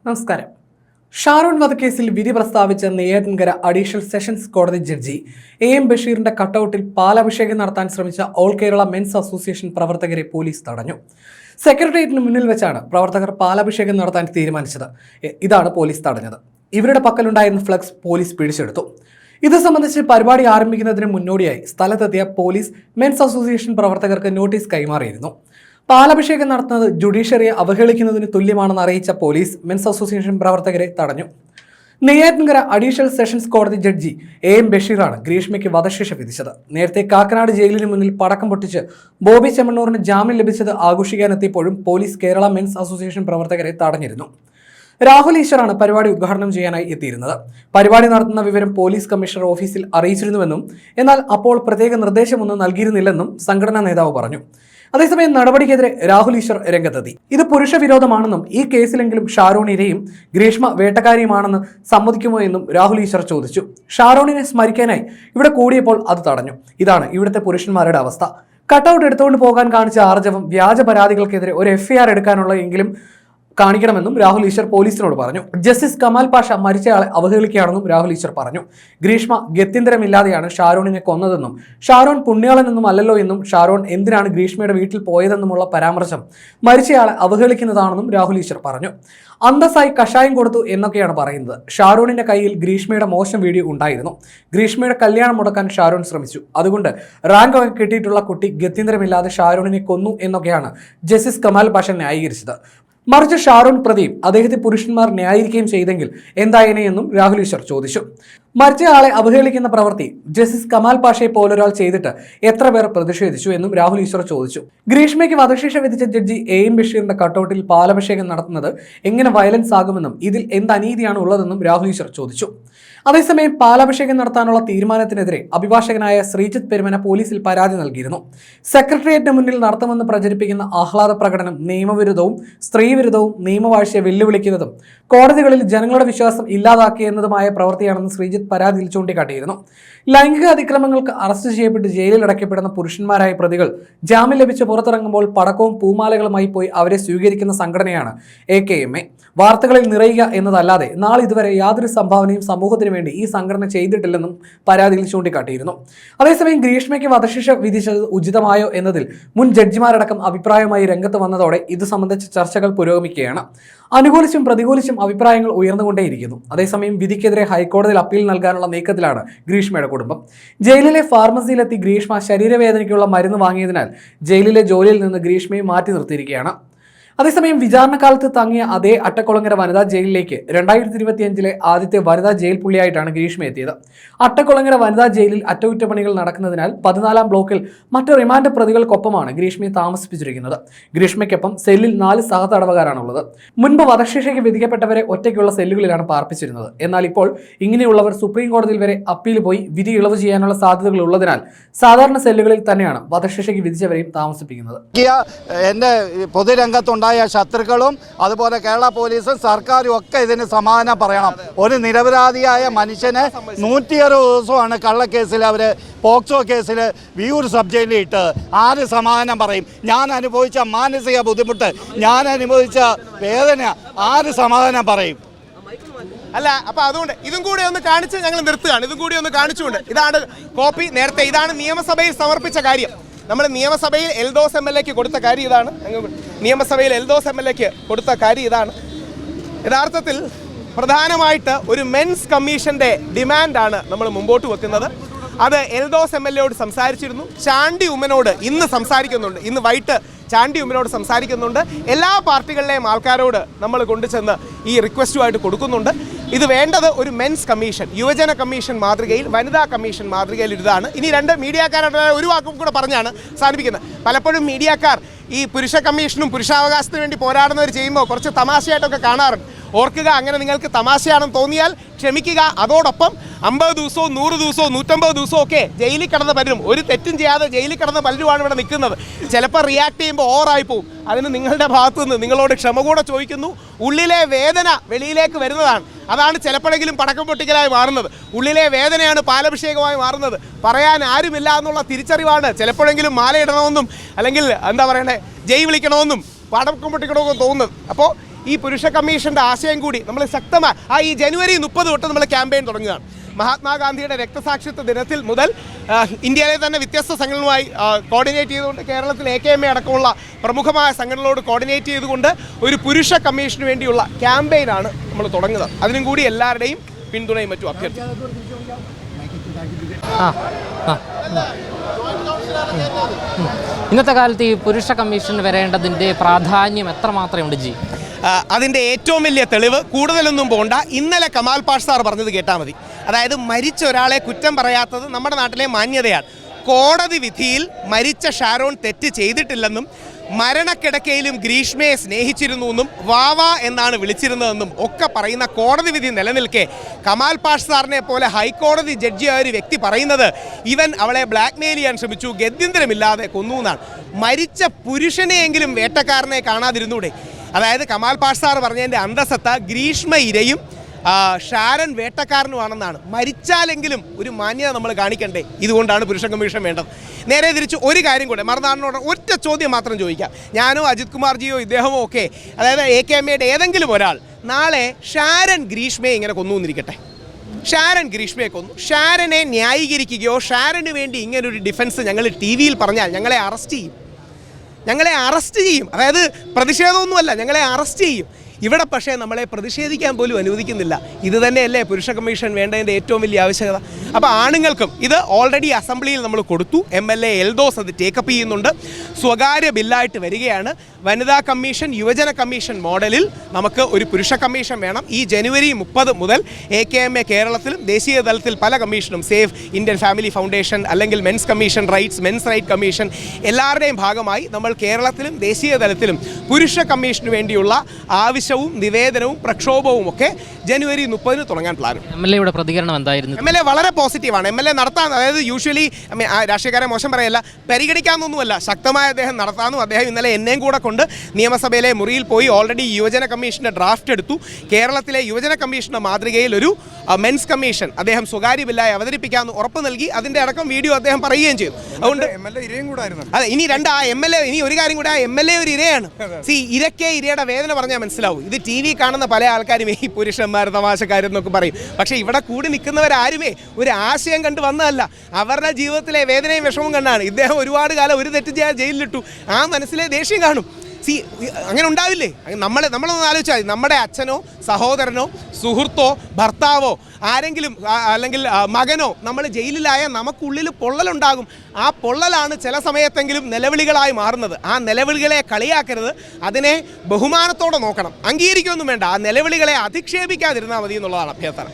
നമസ്കാരം. ഷാരോൺ വധക്കേസിൽ വിധി പ്രസ്താവിച്ച നെയ്യാറ്റിൻകര അഡീഷണൽ സെഷൻസ് കോടതി ജഡ്ജി എം ബഷീറിന്റെ കട്ടൌട്ടിൽ പാലഭിഷേകം നടത്താൻ ശ്രമിച്ച ഓൾ കേരള മെൻസ് അസോസിയേഷൻ പ്രവർത്തകരെ പോലീസ് തടഞ്ഞു. സെക്രട്ടേറിയറ്റിന് മുന്നിൽ വെച്ചാണ് പ്രവർത്തകർ പാലഭിഷേകം നടത്താൻ തീരുമാനിച്ചത്. ഇതാണ് പോലീസ് തടഞ്ഞത്. ഇവരുടെ പക്കലുണ്ടായിരുന്ന ഫ്ലക്സ് പോലീസ് പിടിച്ചെടുത്തു. ഇത് സംബന്ധിച്ച് പരിപാടി ആരംഭിക്കുന്നതിന് മുന്നോടിയായി സ്ഥലത്തെത്തിയ പോലീസ് മെൻസ് അസോസിയേഷൻ പ്രവർത്തകർക്ക് നോട്ടീസ് കൈമാറിയിരുന്നു. പാലഭിഷേകം നടത്തുന്നത് ജുഡീഷ്യറിയെ അവഹേളിക്കുന്നതിന് തുല്യമാണെന്ന് അറിയിച്ച പോലീസ് മെൻസ് അസോസിയേഷൻ പ്രവർത്തകരെ തടഞ്ഞു. നെയ്യാറ്റിൻകര അഡീഷണൽ സെഷൻസ് കോടതി ജഡ്ജി എം ബഷീറാണ് ഗ്രീഷ്മയ്ക്ക് വധശിക്ഷ വിധിച്ചത്. നേരത്തെ കാക്കനാട് ജയിലിന് മുന്നിൽ പടക്കം പൊട്ടിച്ച് ബോബി ചെമ്മണ്ണൂറിന് ജാമ്യം ലഭിച്ചത് ആഘോഷിക്കാനെത്തിയപ്പോഴും പോലീസ് കേരള മെൻസ് അസോസിയേഷൻ പ്രവർത്തകരെ തടഞ്ഞിരുന്നു. രാഹുൽ ഈശ്വറാണ് പരിപാടി ഉദ്ഘാടനം ചെയ്യാനായി എത്തിയിരുന്നത്. പരിപാടി നടത്തുന്ന വിവരം പോലീസ് കമ്മീഷണർ ഓഫീസിൽ അറിയിച്ചിരുന്നുവെന്നും എന്നാൽ അപ്പോൾ പ്രത്യേക നിർദ്ദേശമൊന്നും നൽകിയിരുന്നില്ലെന്നും സംഘടനാ നേതാവ് പറഞ്ഞു. അതേസമയം നടപടിക്കെതിരെ രാഹുൽ ഈശ്വർ രംഗത്തെത്തി. ഇത് പുരുഷ വിരോധമാണെന്നും ഈ കേസിലെങ്കിലും ഷാരോൺ ഇരയും ഗ്രീഷ്മ വേട്ടക്കാരിയുമാണെന്ന് സമ്മതിക്കുമോ എന്നും രാഹുൽ ഈശ്വർ ചോദിച്ചു. ഷാരോണിനെ സ്മരിക്കാനായി ഇവിടെ കൂടിയപ്പോൾ അത് തടഞ്ഞു. ഇതാണ് ഇവിടുത്തെ പുരുഷന്മാരുടെ അവസ്ഥ. കട്ടൌട്ട് എടുത്തുകൊണ്ട് പോകാൻ കാണിച്ച ആർജവം വ്യാജ പരാതികൾക്കെതിരെ ഒരു FIR എടുക്കാനുള്ള എങ്കിലും കാണിക്കണമെന്നും രാഹുൽ ഈശ്വർ പോലീസിനോട് പറഞ്ഞു. ജസ്റ്റിസ് കമാൽ പാഷ മരിച്ചയാളെ അവഹേളിക്കുകയാണെന്നും രാഹുൽ ഈശ്വർ പറഞ്ഞു. ഗ്രീഷ്മ ഗത്യന്തരമില്ലാതെയാണ് ഷാരോണിനെ കൊന്നതെന്നും ഷാരോൺ പുണ്യാളനെന്നും അല്ലല്ലോ എന്നും ഷാരോൺ എന്തിനാണ് ഗ്രീഷ്മയുടെ വീട്ടിൽ പോയതെന്നുമുള്ള പരാമർശം മരിച്ചയാളെ അവഹേളിക്കുന്നതാണെന്നും രാഹുൽ ഈശ്വർ പറഞ്ഞു. അന്തസ്സായി കഷായം കൊടുത്തു എന്നൊക്കെയാണ് പറയുന്നത്. ഷാരോണിന്റെ കയ്യിൽ ഗ്രീഷ്മയുടെ മോശം വീഡിയോ ഉണ്ടായിരുന്നു. ഗ്രീഷ്മയുടെ കല്യാണം മുടക്കാൻ ഷാരോൺ ശ്രമിച്ചു. അതുകൊണ്ട് റാങ്ക് ഒക്കെ കിട്ടിയിട്ടുള്ള കുട്ടി ഗത്യന്തരമില്ലാതെ ഷാരോണിനെ കൊന്നു എന്നൊക്കെയാണ് ജസ്റ്റിസ് കമാൽ പാഷ ന്യായീകരിച്ചത്. മറിച്ച് ഷാരോൺ പ്രതിയും അദ്ദേഹത്തെ പുരുഷന്മാർ ന്യായീകരിക്കുകയും ചെയ്തെങ്കിൽ എന്തായേനെയെന്നും രാഹുൽ ഈശ്വർ ചോദിച്ചു. മരിച്ച ആളെ അവഹേളിക്കുന്ന പ്രവൃത്തി ജസ്റ്റിസ് കമാൽ പാഷയെ പോലൊരാൾ ചെയ്തിട്ട് എത്ര പേർ പ്രതിഷേധിച്ചു എന്നും രാഹുൽ ഈശ്വർ ചോദിച്ചു. ഗ്രീഷ്മയ്ക്ക് വധശിക്ഷ വിധിച്ച ജഡ്ജി എം ബഷീറിന്റെ കട്ടൌട്ടിൽ പാലഭിഷേകം നടത്തുന്നത് എങ്ങനെ വയലൻസ് ആകുമെന്നും ഇതിൽ എന്ത് അനീതിയാണ് ഉള്ളതെന്നും രാഹുൽ ഈശ്വർ ചോദിച്ചു. അതേസമയം പാലഭിഷേകം നടത്താനുള്ള തീരുമാനത്തിനെതിരെ അഭിഭാഷകനായ ശ്രീജിത്ത് പെരുമന പോലീസിൽ പരാതി നൽകിയിരുന്നു. സെക്രട്ടേറിയറ്റിന് മുന്നിൽ നടത്തുമെന്ന് പ്രചരിപ്പിക്കുന്ന ആഹ്ലാദ പ്രകടനം നിയമവിരുദ്ധവും സ്ത്രീവിരുദ്ധവും നിയമവാഴ്ചയെ വെല്ലുവിളിക്കുന്നതും കോടതികളിൽ ജനങ്ങളുടെ വിശ്വാസം ഇല്ലാതാക്കിയെന്നതുമായ പ്രവൃത്തിയാണെന്ന് ശ്രീജിത്ത് പരാതിയിൽ ചൂണ്ടിക്കാട്ടിയിരുന്നു. ലൈംഗിക അതിക്രമങ്ങൾക്ക് അറസ്റ്റ് ചെയ്യപ്പെട്ട് ജയിലിൽ അടയ്ക്കപ്പെടുന്ന പുരുഷന്മാരായ പ്രതികൾ ജാമ്യം ലഭിച്ച് പുറത്തിറങ്ങുമ്പോൾ പടക്കവും പൂമാലകളുമായി പോയി അവരെ സ്വീകരിക്കുന്ന സംഘടനയാണ് AKMA. വാർത്തകളിൽ നിറയുക എന്നതല്ലാതെ നാളിതുവരെ യാതൊരു സംഭാവനയും സമൂഹത്തിന് വേണ്ടി ഈ സംഘടന ചെയ്തിട്ടില്ലെന്നും പരാതിയിൽ ചൂണ്ടിക്കാട്ടിയിരുന്നു. അതേസമയം ഗ്രീഷ്മയ്ക്ക് വധശിക്ഷ വിധിച്ചത് ഉചിതമായോ എന്നതിൽ മുൻ ജഡ്ജിമാരടക്കം അഭിപ്രായമായി രംഗത്ത് വന്നതോടെ ഇത് സംബന്ധിച്ച ചർച്ചകൾ പുരോഗമിക്കുകയാണ്. അനുകൂലിച്ചും പ്രതികൂലിച്ചും അഭിപ്രായങ്ങൾ ഉയർന്നുകൊണ്ടേയിരിക്കുന്നു. അതേസമയം വിധിക്കെതിരെ ഹൈക്കോടതിയിൽ അപ്പീൽ നൽകാനുള്ള നീക്കത്തിലാണ് ഗ്രീഷ്മയുടെ കുടുംബം. ജയിലിലെ ഫാർമസിയിലെത്തി ഗ്രീഷ്മ ശരീരവേദനയ്ക്കുള്ള മരുന്ന് വാങ്ങിയതിനാൽ ജയിലിലെ ജോലിയിൽ നിന്ന് ഗ്രീഷ്മയെ മാറ്റി നിർത്തിയിരിക്കുകയാണ്. അതേസമയം വിചാരണക്കാലത്ത് തങ്ങിയ അതേ അട്ടക്കുളങ്ങര വനിതാ ജയിലിലേക്ക് 2025 ആദ്യത്തെ വനിതാ ജയിൽ പുള്ളിയായിട്ടാണ് ഗ്രീഷ്മ എത്തിയത്. അട്ടക്കുളങ്ങര വനിതാ ജയിലിൽ അറ്റകുറ്റപ്പണികൾ നടക്കുന്നതിനാൽ 14-ാം ബ്ലോക്കിൽ മറ്റ് റിമാൻഡ് പ്രതികൾക്കൊപ്പമാണ് ഗ്രീഷ്മയെ താമസിപ്പിച്ചിരിക്കുന്നത്. ഗ്രീഷ്മയ്ക്കൊപ്പം സെല്ലിൽ 4 സഹതടവുകാരാണുള്ളത്. മുൻപ് വധശിക്ഷയ്ക്ക് വിധിക്കപ്പെട്ടവരെ ഒറ്റയ്ക്കുള്ള സെല്ലുകളിലാണ് പാർപ്പിച്ചിരുന്നത്. എന്നാൽ ഇപ്പോൾ ഇങ്ങനെയുള്ളവർ സുപ്രീം കോടതിയിൽ വരെ അപ്പീൽ പോയി വിധി ഇളവ് ചെയ്യാനുള്ള സാധ്യതകൾ ഉള്ളതിനാൽ സാധാരണ സെല്ലുകളിൽ തന്നെയാണ് വധശിക്ഷയ്ക്ക് വിധിച്ചവരെയും താമസിപ്പിക്കുന്നത്. പൊതുരംഗത്തുണ്ടായ ശത്രുക്കളും അതുപോലെ കേരള പോലീസും സർക്കാരും ഒക്കെ ഇതിന് സമാധാനം പറയണം. ഒരു നിരപരാധിയായ മനുഷ്യനെ 106 ദിവസമാണ് കള്ളക്കേസിൽ അവർ പോക്സോ കേസിൽ വിയൂർ സബ് ജയിലിൽ ഇട്ട്. ആര് സമാധാനം പറയും? ഞാൻ അനുഭവിച്ച മാനസിക ബുദ്ധിമുട്ട്, ഞാൻ അനുഭവിച്ച വേദന ആര് സമാധാനം പറയും? അല്ല, അപ്പോൾ അതുകൊണ്ട് ഇതും കൂടി ഒന്ന് കാണിച്ച് ഞങ്ങൾ നിർത്തുകയാണ്. ഇതും കൂടി ഒന്ന് കാണിച്ചുകൊണ്ട് ഇതാണ് കോപ്പി. നേരത്തെ ഇതാണ് നിയമസഭയിൽ സമർപ്പിച്ച കാര്യം. നമ്മൾ നിയമസഭയിൽ എൽദോസ് MLAക്ക് കൊടുത്ത കാര്യം ഇതാണ്. നിയമസഭയിൽ എൽദോസ് MLAക്ക് കൊടുത്ത കാര്യം ഇതാണ്. യഥാർത്ഥത്തിൽ പ്രധാനമായിട്ട് ഒരു മെൻസ് കമ്മീഷൻ്റെ ഡിമാൻഡാണ് നമ്മൾ മുമ്പോട്ട് വെക്കുന്നത്. അത് എൽദോസ് MLAയോട് സംസാരിച്ചിരുന്നു. ചാണ്ടി ഉമ്മനോട് ഇന്ന് സംസാരിക്കുന്നുണ്ട്. ഇന്ന് വൈകിട്ട് ചാണ്ടി ഉമ്മനോട് സംസാരിക്കുന്നുണ്ട്. എല്ലാ പാർട്ടികളിലെയും ആൾക്കാരോട് നമ്മൾ കൊണ്ടുചെന്ന് ഈ റിക്വസ്റ്റുമായിട്ട് കൊടുക്കുന്നുണ്ട്. ഇത് വേണ്ടത് ഒരു മെൻസ് കമ്മീഷൻ, യുവജന കമ്മീഷൻ മാതൃകയിൽ, വനിതാ കമ്മീഷൻ മാതൃകയിൽ ഇതാണ്. ഇനി 2 മീഡിയക്കാരുടെ ഒരു വാക്കും കൂടെ പറഞ്ഞാണ് സാധിപ്പിക്കുന്നത്. പലപ്പോഴും മീഡിയക്കാർ ഈ പുരുഷ കമ്മീഷനും പുരുഷാവകാശത്തിന് വേണ്ടി പോരാടുന്നവർ ചെയ്യുമ്പോൾ കുറച്ച് തമാശയായിട്ടൊക്കെ കാണാറുണ്ട്. ഓർക്കുക, അങ്ങനെ നിങ്ങൾക്ക് തമാശയാണെന്ന് തോന്നിയാൽ ക്ഷമിക്കുക. അതോടൊപ്പം 50 ദിവസവും 100 ദിവസവും 150 ദിവസവും ഒക്കെ ജയിലിൽ കിടന്ന പലരും, ഒരു തെറ്റും ചെയ്യാതെ ജയിലിൽ കിടന്ന പലരുമാണ് ഇവിടെ നിൽക്കുന്നത്. ചിലപ്പോൾ റിയാക്ട് ചെയ്യുമ്പോൾ ഓവറായി പോവും. അതിന് നിങ്ങളുടെ ഭാഗത്തു നിന്ന് നിങ്ങളോട് ക്ഷമ കൂടെ ചോദിക്കുന്നു. ഉള്ളിലെ വേദന വെളിയിലേക്ക് വരുന്നതാണ്. അതാണ് ചിലപ്പോഴെങ്കിലും പടക്കം പൊട്ടിക്കലായി മാറുന്നത്. ഉള്ളിലെ വേദനയാണ് പാലഭിഷേകമായി മാറുന്നത്. പറയാൻ ആരുമില്ല എന്നുള്ള തിരിച്ചറിവാണ് ചിലപ്പോഴെങ്കിലും മാലയിടണമെന്നും അല്ലെങ്കിൽ എന്താ പറയണ്ടേ ജയ് വിളിക്കണമെന്നും പടക്കം പൊട്ടിക്കണമെന്നും തോന്നുന്നത്. അപ്പോൾ ഈ പുരുഷ കമ്മീഷൻ്റെ ആശയം കൂടി നമ്മൾ ശക്തമായി ഈ ജനുവരി 30 തൊട്ട് നമ്മൾ ക്യാമ്പയിൻ തുടങ്ങുകയാണ്. മഹാത്മാഗാന്ധിയുടെ രക്തസാക്ഷിത്വ ദിനത്തിൽ മുതൽ ഇന്ത്യയിലെ തന്നെ വ്യത്യസ്ത സംഘടനകളുമായി കോർഡിനേറ്റ് ചെയ്തുകൊണ്ട് കേരളത്തിൽ AKMA അടക്കമുള്ള പ്രമുഖമായ സംഘടനകളോട് കോർഡിനേറ്റ് ചെയ്തുകൊണ്ട് ഒരു പുരുഷ കമ്മീഷന് വേണ്ടിയുള്ള ക്യാമ്പയിനാണ് നമ്മൾ തുടങ്ങുന്നത്. അതിനും കൂടി എല്ലാവരുടെയും പിന്തുണയും മറ്റും അഭ്യർത്ഥിക്കുന്നു. ഇന്നത്തെ കാലത്ത് ഈ പുരുഷ കമ്മീഷൻ വരേണ്ടതിൻ്റെ പ്രാധാന്യം എത്രമാത്രമുണ്ട് ജി? അതിൻ്റെ ഏറ്റവും വലിയ തെളിവ് കൂടുതലൊന്നും പോകണ്ട, ഇന്നലെ കമാൽ പാഷ സാർ പറഞ്ഞത് കേട്ടാൽ മതി. അതായത് മരിച്ച ഒരാളെ കുറ്റം പറയാത്തത് നമ്മുടെ നാട്ടിലെ മാന്യതയാണ്. കോടതി വിധിയിൽ മരിച്ച ഷാരോൺ തെറ്റ് ചെയ്തിട്ടില്ലെന്നും മരണക്കിടക്കയിലും ഗ്രീഷ്മയെ സ്നേഹിച്ചിരുന്നു എന്നും വാവ എന്നാണ് വിളിച്ചിരുന്നതെന്നും ഒക്കെ പറയുന്ന കോടതി വിധി നിലനിൽക്കെ കമാൽ പാഷ സാറിനെ പോലെ ഹൈക്കോടതി ജഡ്ജിയായ ഒരു വ്യക്തി പറയുന്നത് ഇവൻ അവളെ ബ്ലാക്ക്മെയിൽ ചെയ്യാൻ ശ്രമിച്ചു, ഗത്യന്തരമില്ലാതെ കൊന്നു എന്നാണ്. മരിച്ച പുരുഷനെയെങ്കിലും വേട്ടക്കാരനെ കാണാതിരുന്നൂടെ? അതായത് കമാൽ പാഷ സാർ പറഞ്ഞതിൻ്റെ അന്തസത്ത ഗ്രീഷ്മ ഇരയും ഷാരൻ വേട്ടക്കാരനുമാണെന്നാണ്. മരിച്ചാലെങ്കിലും ഒരു മാന്യത നമ്മൾ കാണിക്കണ്ടേ? ഇതുകൊണ്ടാണ് പുരുഷ കമ്മീഷൻ വേണ്ടത്. നേരെ തിരിച്ച് ഒരു കാര്യം കൂടെ മറുനാടിനോട് ഒറ്റ ചോദ്യം മാത്രം ചോദിക്കാം. ഞാനോ അജിത് കുമാർജിയോ ഇദ്ദേഹമോ ഒക്കെ, അതായത് AKMയുടെ ഏതെങ്കിലും ഒരാൾ നാളെ ഷാരൻ ഗ്രീഷ്മയെ ഇങ്ങനെ കൊന്നു എന്നിരിക്കട്ടെ, ഷാരൻ ഗ്രീഷ്മയെ കൊന്നു, ഷാരനെ ന്യായീകരിക്കുകയോ ഷാരന് വേണ്ടി ഇങ്ങനൊരു ഡിഫൻസ് ഞങ്ങൾ TV-യിൽ പറഞ്ഞാൽ ഞങ്ങളെ അറസ്റ്റ് ചെയ്യും. അതായത് പ്രതിഷേധമൊന്നുമല്ല, ഞങ്ങളെ അറസ്റ്റ് ചെയ്യും. ഇവിടെ പക്ഷേ നമ്മളെ പ്രതിഷേധിക്കാൻ പോലും അനുവദിക്കുന്നില്ല. ഇത് തന്നെയല്ലേ പുരുഷ കമ്മീഷൻ വേണ്ടതിൻ്റെ ഏറ്റവും വലിയ ആവശ്യകത? അപ്പോൾ ആണുങ്ങൾക്കും ഇത് ഓൾറെഡി അസംബ്ലിയിൽ നമ്മൾ കൊടുത്തു. MLA എൽദോസ് അത് ടേക്കപ്പ് ചെയ്യുന്നുണ്ട്. സ്വകാര്യ ബില്ലായിട്ട് വരികയാണ്. വനിതാ കമ്മീഷൻ, യുവജന കമ്മീഷൻ മോഡലിൽ നമുക്ക് ഒരു പുരുഷ കമ്മീഷൻ വേണം. ഈ ജനുവരി 30 മുതൽ AKMA കേരളത്തിലും ദേശീയ തലത്തിൽ പല കമ്മീഷനും, സേവ് ഇന്ത്യൻ ഫാമിലി ഫൗണ്ടേഷൻ അല്ലെങ്കിൽ men's commission rights, men's right commission, എല്ലാവരുടെയും ഭാഗമായി നമ്മൾ കേരളത്തിലും ദേശീയ തലത്തിലും പുരുഷ കമ്മീഷന് വേണ്ടിയുള്ള ആവശ്യവും നിവേദനവും പ്രക്ഷോഭവും ഒക്കെ ജനുവരി 30 തുടങ്ങാൻ പ്ലാനും. MLAയുടെ പ്രതികരണം എന്തായിരുന്നു? MLA വളരെ പോസിറ്റീവാണ്. MLA നടത്താൻ, അതായത് യൂഷ്വലി രാഷ്ട്രീയക്കാരെ മോശം പറയല്ല, പരിഗണിക്കാമെന്നൊന്നുമല്ല, ശക്തമായ അദ്ദേഹം നടത്താമെന്നും അദ്ദേഹം ഇന്നലെ എന്നെയും കൂടെ കൊണ്ട് നിയമസഭയിലെ മുറിയിൽ പോയി ഓൾറെഡി യുവജന കമ്മീഷൻ്റെ ഡ്രാഫ്റ്റ് എടുത്തു. കേരളത്തിലെ യുവജന കമ്മീഷൻ്റെ മാതൃകയിൽ ഒരു മെൻസ് കമ്മീഷൻ അദ്ദേഹം സ്വകാര്യ ബില്ലായി അവതരിപ്പിക്കാമെന്ന് ഉറപ്പ് നൽകി. അതിൻ്റെ അടക്കം വീഡിയോ അദ്ദേഹം പറയുകയും ചെയ്തു. അതുകൊണ്ട് അതെ, ഇനി MLA ഇനി ഒരു കാര്യം കൂടെ, MLA ഒരു ഇരയാണ്. ഇരയ്ക്ക് ഇരയുടെ വേദന പറഞ്ഞാൽ മനസ്സിലാവും. ഇത് TV കാണുന്ന പല ആൾക്കാരും ഈ പുരുഷന്മാർ തമാശക്കാരെന്നൊക്കെ പറയും. പക്ഷേ ഇവിടെ കൂടി നിൽക്കുന്നവരാരുമേ ഒരു ആശയം കണ്ട് വന്നതല്ല, അവരുടെ ജീവിതത്തിലെ വേദനയും വിഷമവും കണ്ടാണ്. ഇദ്ദേഹം ഒരുപാട് കാലം ഒരു തെറ്റ് ചെയ്യാൻ ജയിലിലിട്ടു. ആ മനസ്സിലെ ദേഷ്യം കാണും. അങ്ങനെ ഉണ്ടാവില്ലേ? നമ്മളൊന്ന് ആലോചിച്ചാൽ മതി. നമ്മുടെ അച്ഛനോ സഹോദരനോ സുഹൃത്തോ ഭർത്താവോ ആരെങ്കിലും അല്ലെങ്കിൽ മകനോ നമ്മൾ ജയിലിലായ നമുക്കുള്ളിൽ പൊള്ളലുണ്ടാകും. ആ പൊള്ളലാണ് ചില സമയത്തെങ്കിലും നിലവിളികളായി മാറുന്നത്. ആ നിലവിളികളെ കളിയാക്കരുത്, അതിനെ ബഹുമാനത്തോടെ നോക്കണം. അംഗീകരിക്കുകയൊന്നും വേണ്ട, ആ നിലവിളികളെ അധിക്ഷേപിക്കാതിരുന്നാൽ മതി എന്നുള്ളതാണ് അഭ്യർത്ഥന.